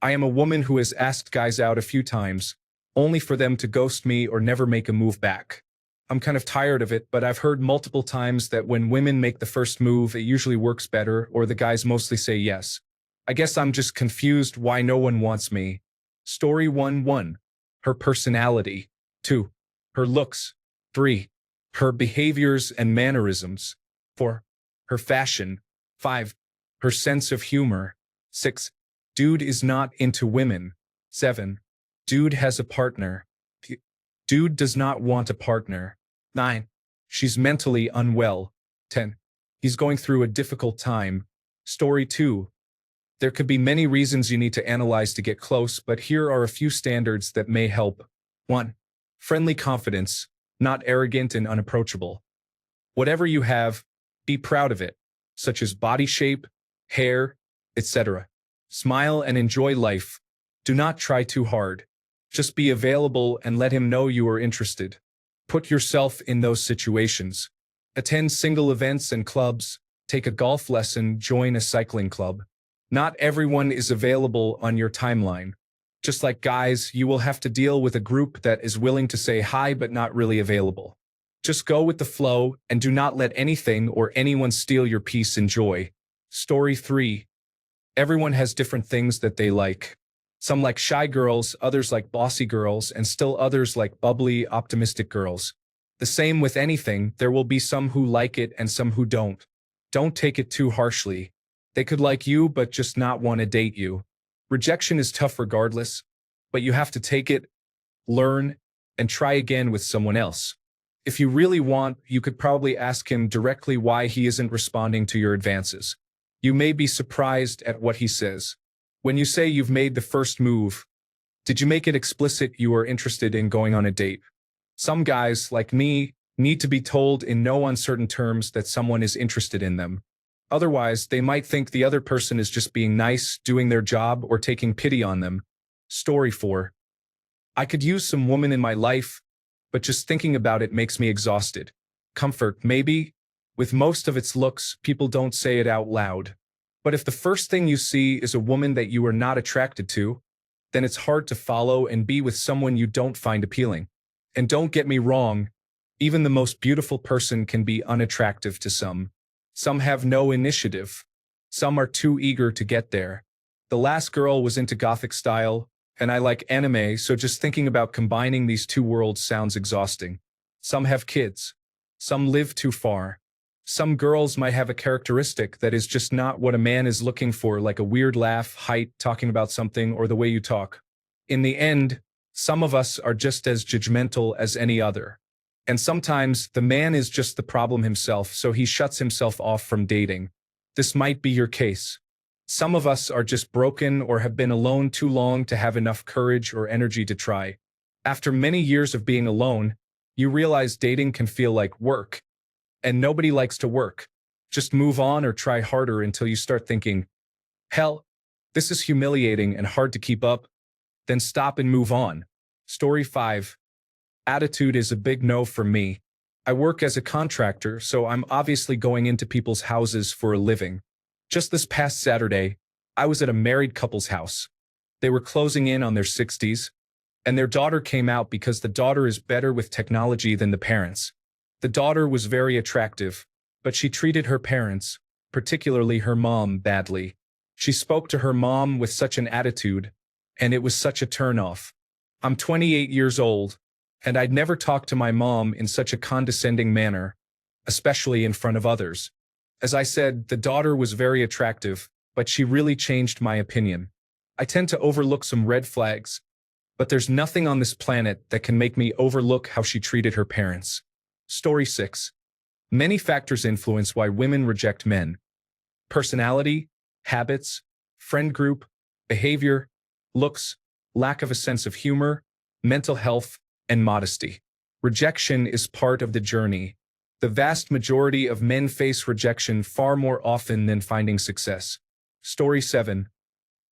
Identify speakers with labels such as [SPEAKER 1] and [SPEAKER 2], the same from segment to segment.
[SPEAKER 1] I am a woman who has asked guys out a few times, only for them to ghost me or never make a move back. I'm kind of tired of it, but I've heard multiple times that when women make the first move, it usually works better, or the guys mostly say yes. I guess I'm just confused why no one wants me. Story 1-1. Her personality. 2. Her looks. 3. Her behaviors and mannerisms. 4. Her fashion. 5. Her sense of humor. 6. Dude is not into women. 7. Dude has a partner. Dude does not want a partner. 9. She's mentally unwell. 10. He's going through a difficult time. Story 2. There could be many reasons you need to analyze to get close, but here are a few standards that may help. 1. Friendly confidence, not arrogant and unapproachable. Whatever you have, be proud of it, such as body shape, hair, etc. Smile and enjoy life. Do not try too hard. Just be available and let him know you are interested. Put yourself in those situations. Attend single events and clubs, take a golf lesson, join a cycling club. Not everyone is available on your timeline. Just like guys, you will have to deal with a group that is willing to say hi but not really available. Just go with the flow and do not let anything or anyone steal your peace and joy. Story 3. Everyone has different things that they like. Some like shy girls, others like bossy girls, and still others like bubbly, optimistic girls. The same with anything, there will be some who like it and some who don't. Don't take it too harshly. They could like you but just not want to date you. Rejection is tough regardless, but you have to take it, learn, and try again with someone else. If you really want, you could probably ask him directly why he isn't responding to your advances. You may be surprised at what he says. When you say you've made the first move, did you make it explicit you are interested in going on a date? Some guys, like me, need to be told in no uncertain terms that someone is interested in them. Otherwise, they might think the other person is just being nice, doing their job, or taking pity on them. Story 4. I could use some woman in my life, but just thinking about it makes me exhausted. Comfort, maybe? With most of its looks, people don't say it out loud. But if the first thing you see is a woman that you are not attracted to, then it's hard to follow and be with someone you don't find appealing. And don't get me wrong, even the most beautiful person can be unattractive to some. Some have no initiative. Some are too eager to get there. The last girl was into gothic style, and I like anime, so just thinking about combining these two worlds sounds exhausting. Some have kids. Some live too far. Some girls might have a characteristic that is just not what a man is looking for, like a weird laugh, height, talking about something, or the way you talk. In the end, some of us are just as judgmental as any other. And sometimes the man is just the problem himself, so he shuts himself off from dating. This might be your case. Some of us are just broken or have been alone too long to have enough courage or energy to try. After many years of being alone, you realize dating can feel like work. And nobody likes to work. Just move on or try harder until you start thinking, hell, this is humiliating and hard to keep up. Then stop and move on. Story 5. Attitude is a big no for me. I work as a contractor, so I'm obviously going into people's houses for a living. Just this past Saturday, I was at a married couple's house. They were closing in on their 60s, and their daughter came out because the daughter is better with technology than the parents. The daughter was very attractive, but she treated her parents, particularly her mom, badly. She spoke to her mom with such an attitude, and it was such a turn-off. I'm 28 years old, and I'd never talked to my mom in such a condescending manner, especially in front of others. As I said, the daughter was very attractive, but she really changed my opinion. I tend to overlook some red flags, but there's nothing on this planet that can make me overlook how she treated her parents. Story 6. Many factors influence why women reject men. Personality, habits, friend group, behavior, looks, lack of a sense of humor, mental health, and modesty. Rejection is part of the journey. The vast majority of men face rejection far more often than finding success. Story 7.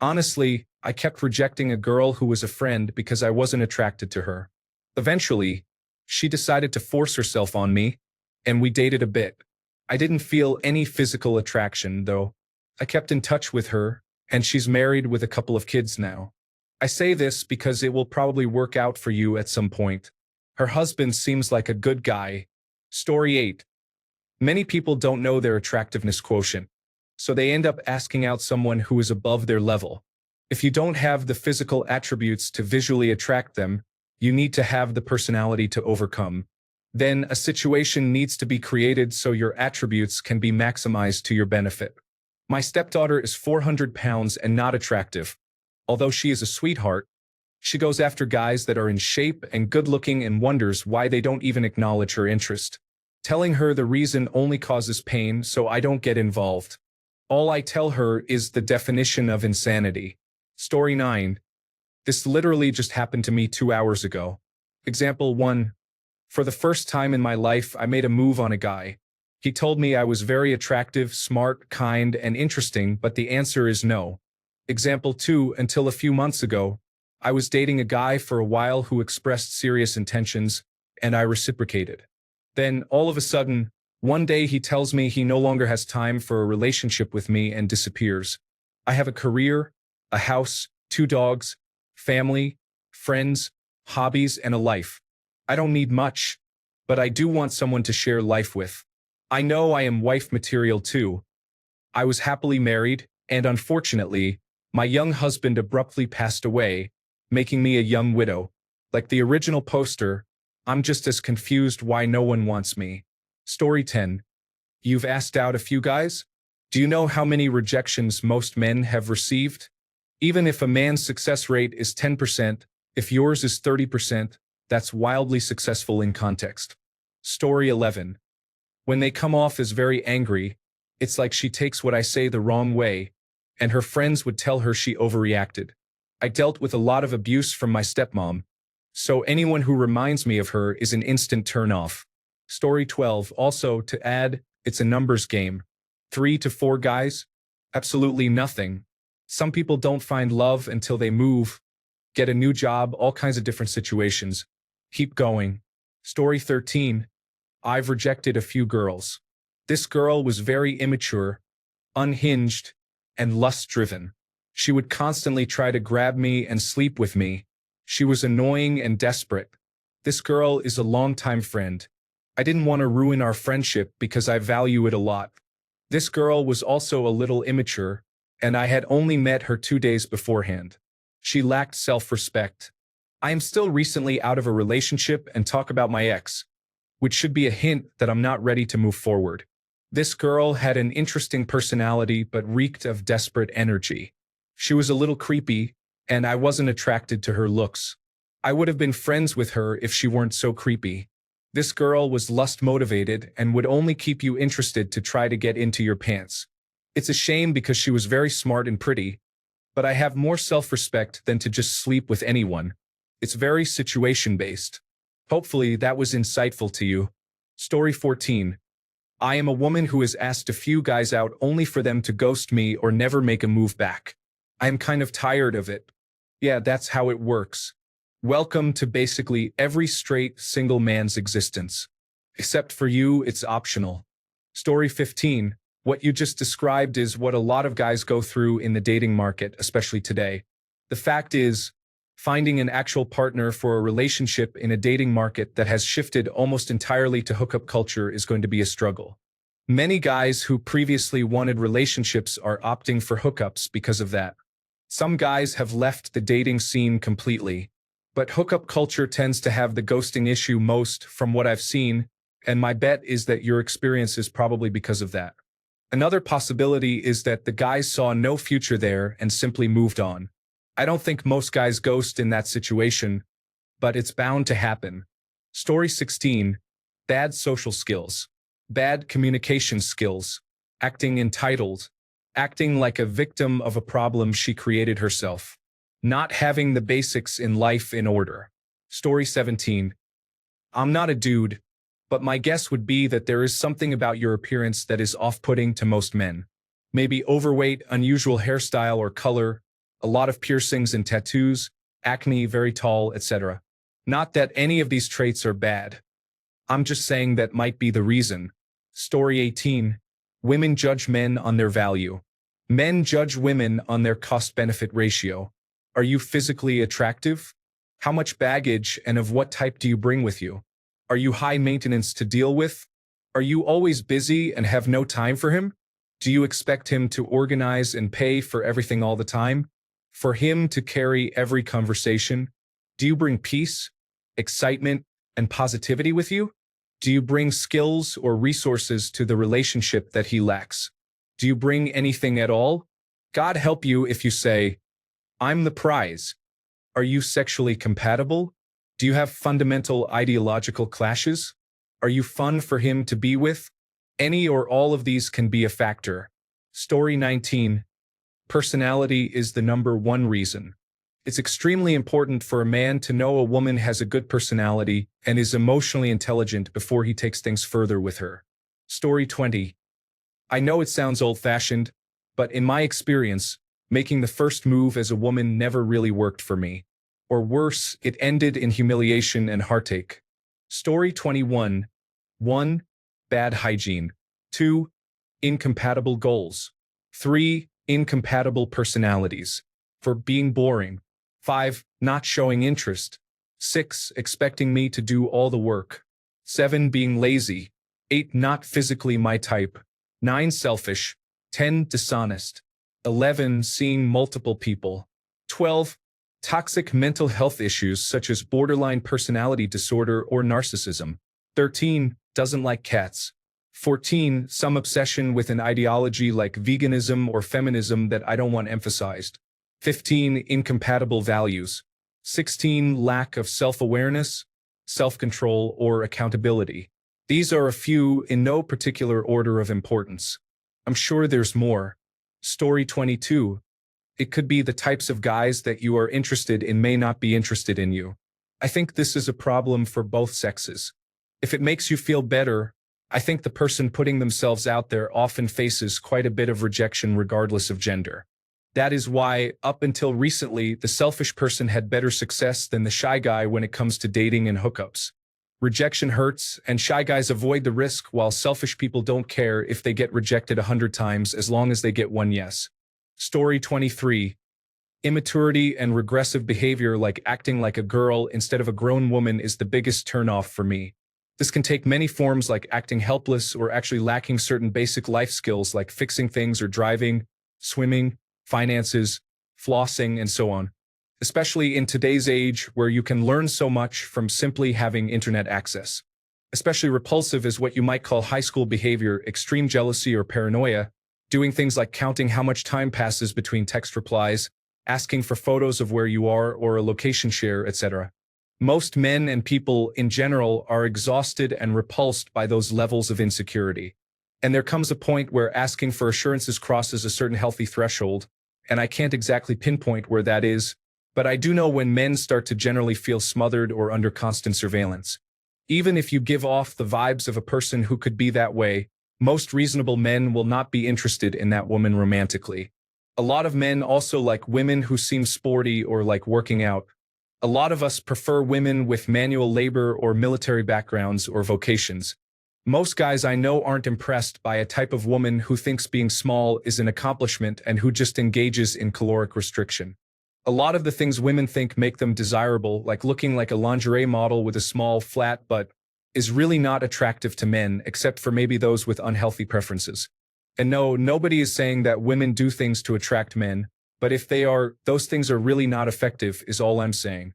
[SPEAKER 1] Honestly, I kept rejecting a girl who was a friend because I wasn't attracted to her. Eventually, she decided to force herself on me, and we dated a bit. I didn't feel any physical attraction, though. I kept in touch with her, and she's married with a couple of kids now. I say this because it will probably work out for you at some point. Her husband seems like a good guy. Story 8. Many people don't know their attractiveness quotient, so they end up asking out someone who is above their level. If you don't have the physical attributes to visually attract them, you need to have the personality to overcome. Then a situation needs to be created so your attributes can be maximized to your benefit. My stepdaughter is 400 pounds and not attractive. Although she is a sweetheart, she goes after guys that are in shape and good-looking and wonders why they don't even acknowledge her interest. Telling her the reason only causes pain, so I don't get involved. All I tell her is the definition of insanity. Story 9. This literally just happened to me 2 hours ago. Example 1. For the first time in my life, I made a move on a guy. He told me I was very attractive, smart, kind, and interesting, but the answer is no. Example 2. Until a few months ago, I was dating a guy for a while who expressed serious intentions, and I reciprocated. Then, all of a sudden, one day he tells me he no longer has time for a relationship with me and disappears. I have a career, a house, 2 dogs, family, friends, hobbies, and a life. I don't need much, but I do want someone to share life with. I know I am wife material too. I was happily married, and unfortunately, my young husband abruptly passed away, making me a young widow. Like the original poster, I'm just as confused why no one wants me. Story 10. You've asked out a few guys? Do you know how many rejections most men have received? Even if a man's success rate is 10%, if yours is 30%, that's wildly successful in context. Story 11. When they come off as very angry, it's like she takes what I say the wrong way, and her friends would tell her she overreacted. I dealt with a lot of abuse from my stepmom, so anyone who reminds me of her is an instant turn-off. Story 12. Also, to add, it's a numbers game. 3 to 4 guys? Absolutely nothing. Some people don't find love until they move, get a new job, all kinds of different situations. Keep going. Story 13. I've rejected a few girls. This girl was very immature, unhinged, and lust-driven. She would constantly try to grab me and sleep with me. She was annoying and desperate. This girl is a longtime friend. I didn't want to ruin our friendship because I value it a lot. This girl was also a little immature, and I had only met her 2 days beforehand. She lacked self-respect. I am still recently out of a relationship and talk about my ex, which should be a hint that I'm not ready to move forward. This girl had an interesting personality but reeked of desperate energy. She was a little creepy, and I wasn't attracted to her looks. I would have been friends with her if she weren't so creepy. This girl was lust-motivated and would only keep you interested to try to get into your pants. It's a shame because she was very smart and pretty, but I have more self-respect than to just sleep with anyone. It's very situation-based. Hopefully that was insightful to you. Story 14. I am a woman who has asked a few guys out only for them to ghost me or never make a move back. I am kind of tired of it. Yeah, that's how it works. Welcome to basically every straight single man's existence. Except for you, it's optional. Story 15. What you just described is what a lot of guys go through in the dating market, especially today. The fact is, finding an actual partner for a relationship in a dating market that has shifted almost entirely to hookup culture is going to be a struggle. Many guys who previously wanted relationships are opting for hookups because of that. Some guys have left the dating scene completely, but hookup culture tends to have the ghosting issue most from what I've seen, and my bet is that your experience is probably because of that. Another possibility is that the guys saw no future there and simply moved on. I don't think most guys ghost in that situation, but it's bound to happen. Story 16. Bad social skills. Bad communication skills. Acting entitled. Acting like a victim of a problem she created herself. Not having the basics in life in order. Story 17. I'm not a dude, but my guess would be that there is something about your appearance that is off-putting to most men. Maybe overweight, unusual hairstyle or color, a lot of piercings and tattoos, acne, very tall, etc. Not that any of these traits are bad. I'm just saying that might be the reason. Story 18. Women judge men on their value. Men judge women on their cost-benefit ratio. Are you physically attractive? How much baggage and of what type do you bring with you? Are you high maintenance to deal with? Are you always busy and have no time for him? Do you expect him to organize and pay for everything all the time? For him to carry every conversation? Do you bring peace, excitement, and positivity with you? Do you bring skills or resources to the relationship that he lacks? Do you bring anything at all? God help you if you say, I'm the prize. Are you sexually compatible? Do you have fundamental ideological clashes? Are you fun for him to be with? Any or all of these can be a factor. Story 19. Personality is the number one reason. It's extremely important for a man to know a woman has a good personality and is emotionally intelligent before he takes things further with her. Story 20. I know it sounds old-fashioned, but in my experience, making the first move as a woman never really worked for me. Or worse, it ended in humiliation and heartache. Story 21. 1. Bad hygiene. 2. Incompatible goals. 3. Incompatible personalities. 4. Being boring. 5. Not showing interest. 6. Expecting me to do all the work. 7. Being lazy. 8. Not physically my type. 9. Selfish. 10. Dishonest. 11. Seeing multiple people. 12. Toxic mental health issues such as borderline personality disorder or narcissism. 13. Doesn't like cats. 14. Some obsession with an ideology like veganism or feminism that I don't want emphasized. 15. Incompatible values. 16. Lack of self-awareness, self-control, or accountability. These are a few in no particular order of importance. I'm sure there's more. Story 22. It could be the types of guys that you are interested in may not be interested in you. I think this is a problem for both sexes. If it makes you feel better, I think the person putting themselves out there often faces quite a bit of rejection regardless of gender. That is why, up until recently, the selfish person had better success than the shy guy when it comes to dating and hookups. Rejection hurts, and shy guys avoid the risk while selfish people don't care if they get rejected 100 times as long as they get one yes. Story 23. Immaturity and regressive behavior like acting like a girl instead of a grown woman is the biggest turnoff for me. This can take many forms like acting helpless or actually lacking certain basic life skills like fixing things or driving, swimming, finances, flossing, and so on. Especially in today's age where you can learn so much from simply having internet access. Especially repulsive is what you might call high school behavior, extreme jealousy or paranoia, doing things like counting how much time passes between text replies, asking for photos of where you are or a location share, etc. Most men and people in general are exhausted and repulsed by those levels of insecurity. And there comes a point where asking for assurances crosses a certain healthy threshold, and I can't exactly pinpoint where that is, but I do know when men start to generally feel smothered or under constant surveillance. Even if you give off the vibes of a person who could be that way, most reasonable men will not be interested in that woman romantically. A lot of men also like women who seem sporty or like working out. A lot of us prefer women with manual labor or military backgrounds or vocations. Most guys I know aren't impressed by a type of woman who thinks being small is an accomplishment and who just engages in caloric restriction. A lot of the things women think make them desirable, like looking like a lingerie model with a small, flat butt, is really not attractive to men except for maybe those with unhealthy preferences. And no, nobody is saying that women do things to attract men, but if they are, those things are really not effective, is all I'm saying.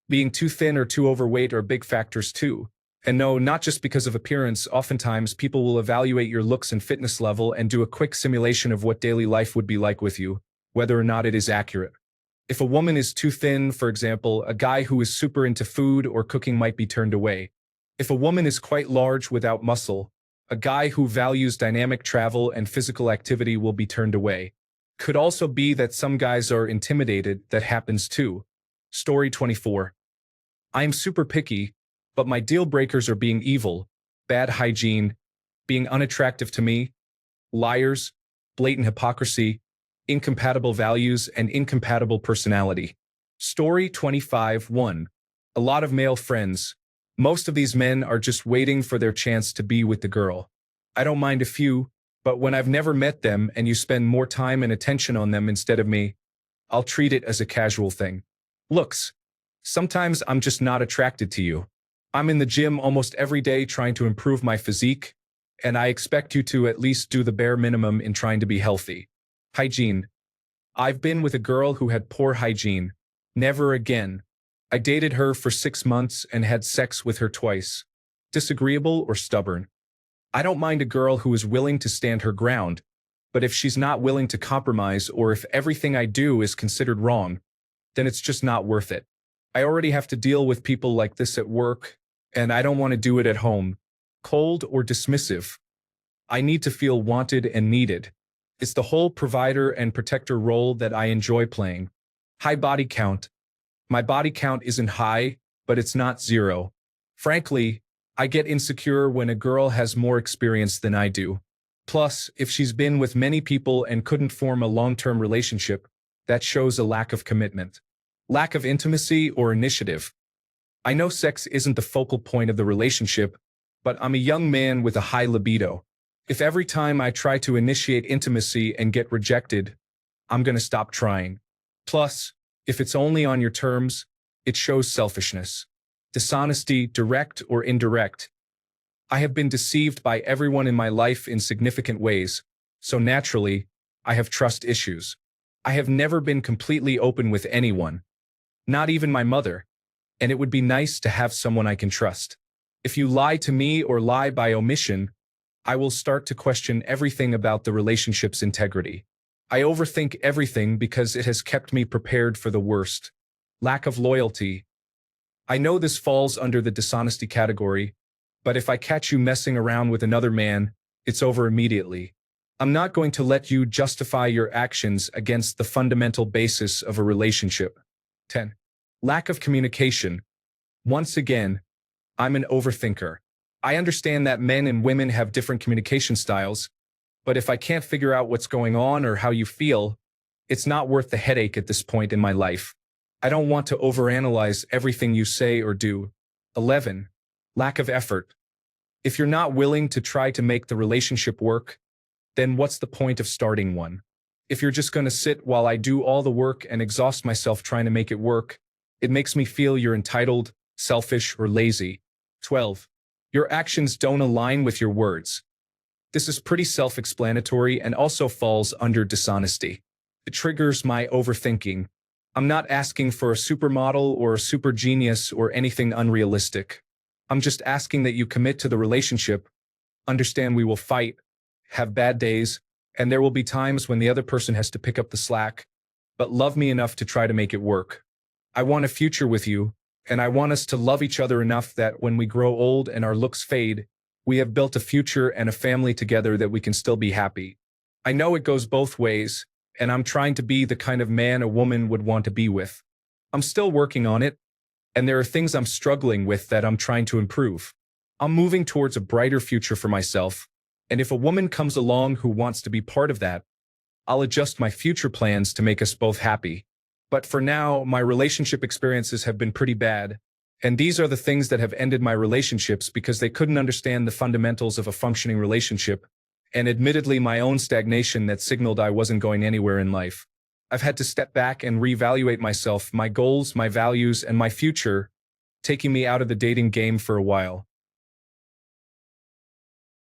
[SPEAKER 1] Being too thin or too overweight are big factors too. And no, not just because of appearance, oftentimes people will evaluate your looks and fitness level and do a quick simulation of what daily life would be like with you, whether or not it is accurate. If a woman is too thin, for example, a guy who is super into food or cooking might be turned away. If a woman is quite large without muscle, a guy who values dynamic travel and physical activity will be turned away. Could also be that some guys are intimidated, that happens too. Story 24. I am super picky, but my deal breakers are being evil, bad hygiene, being unattractive to me, liars, blatant hypocrisy, incompatible values, and incompatible personality. Story 25-1. A lot of male friends. Most of these men are just waiting for their chance to be with the girl. I don't mind a few, But when I've never met them and you spend more time and attention on them instead of me, I'll treat it as a casual thing. Looks. Sometimes I'm just not attracted to you. I'm in the gym almost every day trying to improve my physique, and I expect you to at least do the bare minimum in trying to be healthy. Hygiene. I've been with a girl who had poor hygiene. Never again. I dated her for 6 months and had sex with her twice. Disagreeable or stubborn? I don't mind a girl who is willing to stand her ground, but if she's not willing to compromise or if everything I do is considered wrong, then it's just not worth it. I already have to deal with people like this at work, and I don't want to do it at home. Cold or dismissive? I need to feel wanted and needed. It's the whole provider and protector role that I enjoy playing. High body count. My body count isn't high, but it's not 0. Frankly, I get insecure when a girl has more experience than I do. Plus, if she's been with many people and couldn't form a long-term relationship, that shows a lack of commitment. Lack of intimacy or initiative. I know sex isn't the focal point of the relationship, but I'm a young man with a high libido. If every time I try to initiate intimacy and get rejected, I'm gonna stop trying. Plus, if it's only on your terms, it shows selfishness. Dishonesty, direct or indirect. I have been deceived by everyone in my life in significant ways, so naturally, I have trust issues. I have never been completely open with anyone, not even my mother, and it would be nice to have someone I can trust. If you lie to me or lie by omission, I will start to question everything about the relationship's integrity. I overthink everything because it has kept me prepared for the worst. Lack of loyalty. I know this falls under the dishonesty category, but if I catch you messing around with another man, it's over immediately. I'm not going to let you justify your actions against the fundamental basis of a relationship. 10. Lack of communication. Once again, I'm an overthinker. I understand that men and women have different communication styles, but if I can't figure out what's going on or how you feel, it's not worth the headache at this point in my life. I don't want to overanalyze everything you say or do. 11. Lack of effort. If you're not willing to try to make the relationship work, then what's the point of starting one? If you're just going to sit while I do all the work and exhaust myself trying to make it work, it makes me feel you're entitled, selfish, or lazy. 12. Your actions don't align with your words. This is pretty self-explanatory and also falls under dishonesty. It triggers my overthinking. I'm not asking for a supermodel or a super genius or anything unrealistic. I'm just asking that you commit to the relationship, understand we will fight, have bad days, and there will be times when the other person has to pick up the slack, but love me enough to try to make it work. I want a future with you, and I want us to love each other enough that when we grow old and our looks fade, we have built a future and a family together that we can still be happy. I know it goes both ways, and I'm trying to be the kind of man a woman would want to be with. I'm still working on it, and there are things I'm struggling with that I'm trying to improve. I'm moving towards a brighter future for myself, and if a woman comes along who wants to be part of that, I'll adjust my future plans to make us both happy. But for now, my relationship experiences have been pretty bad, and these are the things that have ended my relationships because they couldn't understand the fundamentals of a functioning relationship, and admittedly my own stagnation that signaled I wasn't going anywhere in life. I've had to step back and reevaluate myself, my goals, my values, and my future, taking me out of the dating game for a while.